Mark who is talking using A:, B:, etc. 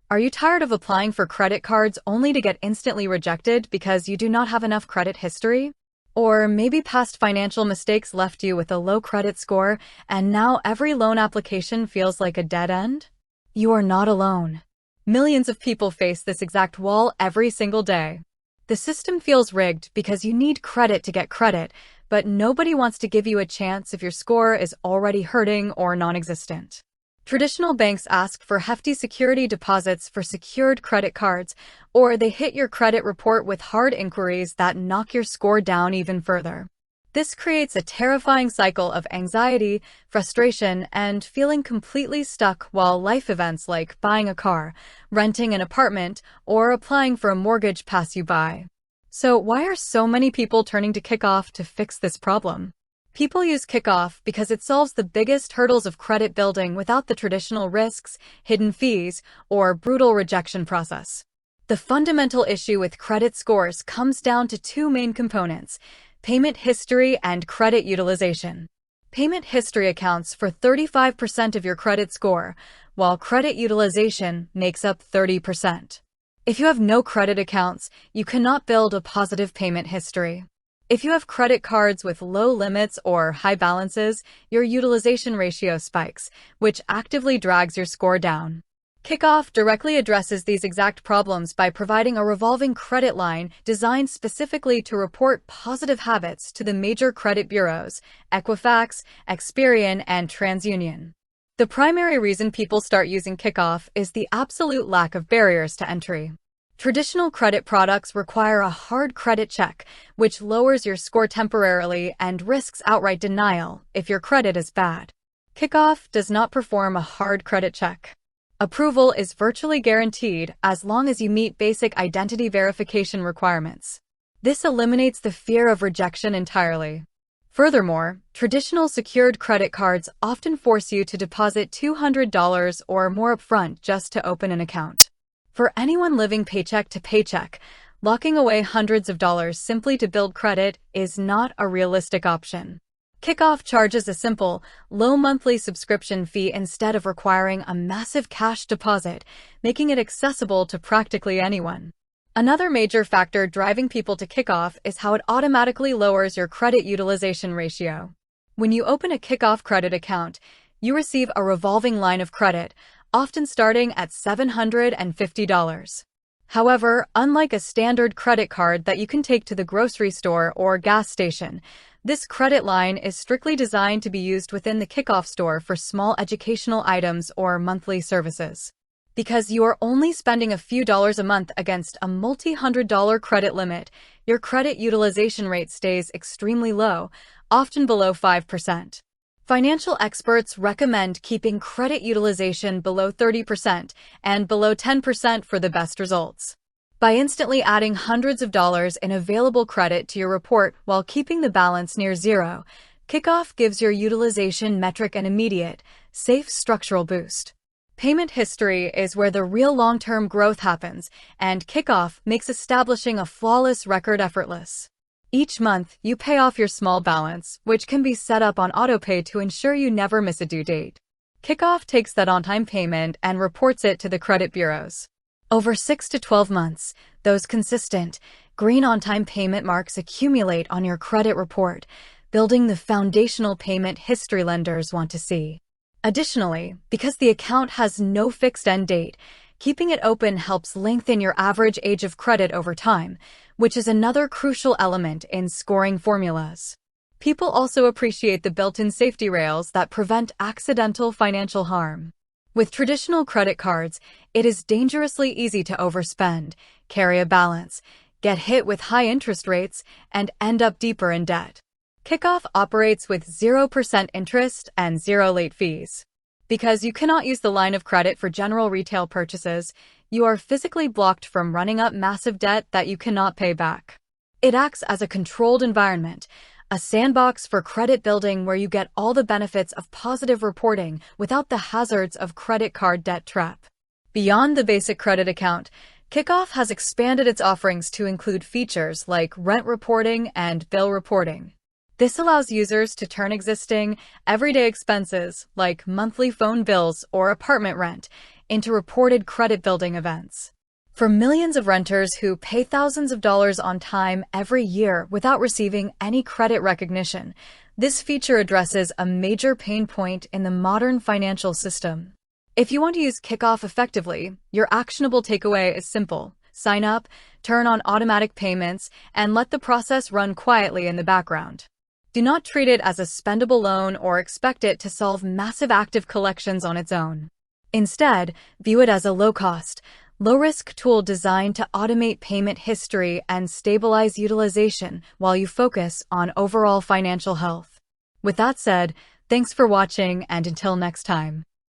A: Are you tired of applying for credit cards only to get instantly rejected because you do not have enough credit history? Or maybe past financial mistakes left you with a low credit score, and now every loan application feels like a dead end? You are not alone. Millions of people face this exact wall every single day. The system feels rigged because you need credit to get credit, but nobody wants to give you a chance if your score is already hurting or non-existent. Traditional banks ask for hefty security deposits for secured credit cards, or they hit your credit report with hard inquiries that knock your score down even further. This creates a terrifying cycle of anxiety, frustration, and feeling completely stuck while life events like buying a car, renting an apartment, or applying for a mortgage pass you by. So why are so many people turning to Kikoff to fix this problem? People use Kikoff because it solves the biggest hurdles of credit building without the traditional risks, hidden fees, or brutal rejection process. The fundamental issue with credit scores comes down to two main components: payment history and credit utilization. Payment history accounts for 35% of your credit score, while credit utilization makes up 30%. If you have no credit accounts, you cannot build a positive payment history. If you have credit cards with low limits or high balances, your utilization ratio spikes, which actively drags your score down. Kikoff directly addresses these exact problems by providing a revolving credit line designed specifically to report positive habits to the major credit bureaus, Equifax, Experian, and TransUnion. The primary reason people start using Kikoff is the absolute lack of barriers to entry. Traditional credit products require a hard credit check, which lowers your score temporarily and risks outright denial if your credit is bad. Kikoff does not perform a hard credit check. Approval is virtually guaranteed as long as you meet basic identity verification requirements. This eliminates the fear of rejection entirely. Furthermore, traditional secured credit cards often force you to deposit $200 or more upfront just to open an account. For anyone living paycheck to paycheck, locking away hundreds of dollars simply to build credit is not a realistic option. Kikoff charges a simple, low monthly subscription fee instead of requiring a massive cash deposit, making it accessible to practically anyone. Another major factor driving people to Kikoff is how it automatically lowers your credit utilization ratio. When you open a Kikoff credit account, you receive a revolving line of credit, often starting at $750. However, unlike a standard credit card that you can take to the grocery store or gas station, this credit line is strictly designed to be used within the Kikoff store for small educational items or monthly services. Because you are only spending a few dollars a month against a multi-$100 credit limit, your credit utilization rate stays extremely low, often below 5%. Financial experts recommend keeping credit utilization below 30% and below 10% for the best results. By instantly adding hundreds of dollars in available credit to your report while keeping the balance near zero, Kikoff gives your utilization metric an immediate, safe structural boost. Payment history is where the real long-term growth happens, and Kikoff makes establishing a flawless record effortless. Each month, you pay off your small balance, which can be set up on autopay to ensure you never miss a due date. Kikoff takes that on-time payment and reports it to the credit bureaus. Over 6 to 12 months, those consistent, green on-time payment marks accumulate on your credit report, building the foundational payment history lenders want to see. Additionally, because the account has no fixed end date, keeping it open helps lengthen your average age of credit over time, which is another crucial element in scoring formulas. People also appreciate the built-in safety rails that prevent accidental financial harm. With traditional credit cards, it is dangerously easy to overspend, carry a balance, get hit with high interest rates, and end up deeper in debt. Kikoff operates with 0% interest and 0 late fees. Because you cannot use the line of credit for general retail purchases, you are physically blocked from running up massive debt that you cannot pay back. It acts as a controlled environment, a sandbox for credit building where you get all the benefits of positive reporting without the hazards of credit card debt trap. Beyond the basic credit account, Kikoff has expanded its offerings to include features like rent reporting and bill reporting. This allows users to turn existing, everyday expenses, like monthly phone bills or apartment rent, into reported credit-building events. For millions of renters who pay thousands of dollars on time every year without receiving any credit recognition, this feature addresses a major pain point in the modern financial system. If you want to use Kikoff effectively, your actionable takeaway is simple. Sign up, turn on automatic payments, and let the process run quietly in the background. Do not treat it as a spendable loan or expect it to solve massive active collections on its own. Instead, view it as a low-cost, low-risk tool designed to automate payment history and stabilize utilization while you focus on overall financial health. With that said, thanks for watching, and until next time.